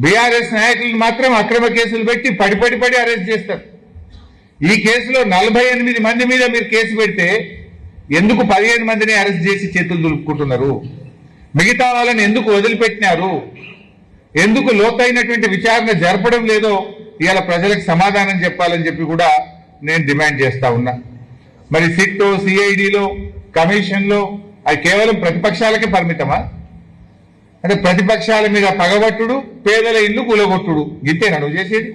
BRS నాయకులను మాత్రం అక్రమ కేసులు పెట్టి పడి అరెస్ట్ చేస్తారు. ఈ కేసులో 48 మంది మీద మీరు కేసు పెడితే ఎందుకు 15 మందిని అరెస్ట్ చేసి చేతులు దులుపుకుంటున్నారు? మిగతా వాళ్ళని ఎందుకు వదిలిపెట్టినారు? ఎందుకు లోతైనటువంటి విచారణ జరపడం లేదో ఇవాళ ప్రజలకు సమాధానం చెప్పాలని చెప్పి కూడా నేను డిమాండ్ చేస్తా ఉన్నా. మరి సిట్టో, సిఐడిలో, కమిషన్లో అది కేవలం ప్రతిపక్షాలకే పరిమితమా? అంటే ప్రతిపక్షాల మీద పగబట్టుడు, పేదల ఇల్లు కూలగొట్టుడు, ఇంతేనా నువ్వు చేసేది?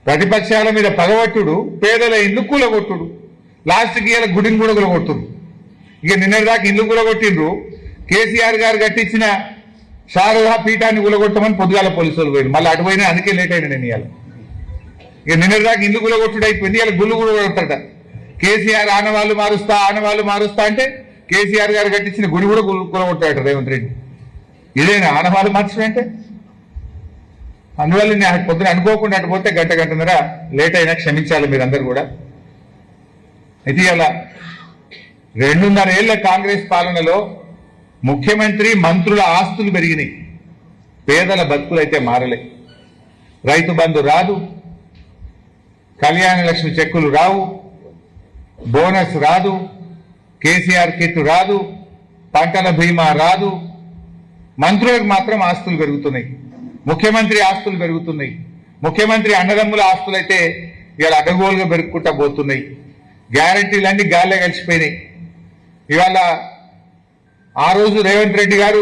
ప్రతిపక్షాల మీద పగబట్టుడు, పేదల ఇల్లు కూలగొట్టుడు, లాస్ట్కి ఇలా గుడిని కూడా కూలగొట్టుడు. ఇక నిన్నటిదాకా ఇల్లు కూలగొట్టిండ్రు. కేసీఆర్ గారు కట్టించిన శారదా పీఠాన్ని కూలగొట్టమని పొద్దుగాల పోలీసులు పోయింది. మళ్ళీ అటు పోయినా, అందుకే లేట్ అయినా నేను ఇవాళ. ఇక నిన్నటిదాకా ఇల్లు కూలగొట్టుడు అయిపోయింది, ఇలా గుళ్ళు కూడా కొడతాడ. కేసీఆర్ ఆనవాళ్ళు మారుస్తా అంటే కేసీఆర్ గారు కట్టించిన గుడి కూడా కూలగొట్టాడు రేవంత్ రెడ్డి. ఇదేనా ఆనవాళ్ళు మార్చడం అంటే? అందువల్ల నేను పొద్దున అనుకోకుండా అటు పోతే గంటన్నర లేట్ అయినా క్షమించాలి మీరందరూ కూడా. అయితే ఇలా 2.5 ఏళ్ల కాంగ్రెస్ పాలనలో ముఖ్యమంత్రి, మంత్రుల ఆస్తులు పెరిగినాయి, పేదల బతుకులు అయితే మారలే. రైతు బంధు రాదు, కళ్యాణ లక్ష్మి చెక్కులు రావు, బోనస్ రాదు, కేసీఆర్ కిట్ రాదు, పంటల బీమా రాదు. మంత్రులకు మాత్రం ఆస్తులు పెరుగుతున్నాయి, ముఖ్యమంత్రి ఆస్తులు పెరుగుతున్నాయి. ముఖ్యమంత్రి అన్నదమ్ముల ఆస్తులు అయితే ఇవాళ అడ్డగోలుగా పెరుగుకుంటా పోతున్నాయి. గ్యారంటీలన్నీ గాల్లే కలిసిపోయినాయి. ఇవాళ ఆ రోజు రేవంత్ రెడ్డి గారు,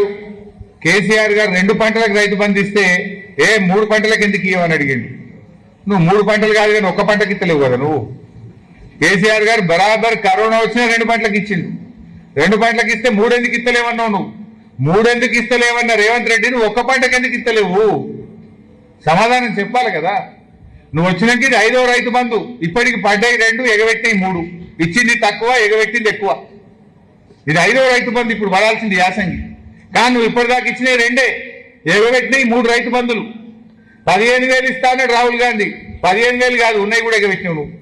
కేసీఆర్ గారు 2 పంటలకు రైతు బంధు ఇస్తే 3 పంటలకు ఎందుకు ఇవ్వని అడిగిండు. నువ్వు 3 పంటలు కాదు కానీ 1 పంటకి ఇస్తలేవు కదా నువ్వు. కేసీఆర్ గారు బరాబర్ కరోనా వచ్చినా 2 పంటలకు ఇచ్చిండు. 2 పంటలకు ఇస్తే 3 ఎందుకు ఇస్తలేవన్నావు నువ్వు? 3 ఎందుకు ఇస్తలేవన్న రేవంత్ రెడ్డిని 1 పంటకి ఎందుకు ఇస్తలేవు? సమాధానం చెప్పాలి కదా. నువ్వు వచ్చినాక ఇది 5వ రైతు బంధు. ఇప్పటికి పడ్డాయి 2, ఎగబెట్టినాయి 3. ఇచ్చింది తక్కువ, ఎగబెట్టింది ఎక్కువ. ఇది 5వ రైతు బంధు ఇప్పుడు పడాల్సింది యాసంగి. కానీ నువ్వు ఇప్పటిదాకా ఇచ్చినాయి 2, ఎగబెట్టినాయి 3 రైతు బంధులు. 15,000 ఇస్తా అన్నాడు రాహుల్ గాంధీ. 15,000 కాదు, ఉన్నాయి కూడా ఎగబెట్టినావు నువ్వు.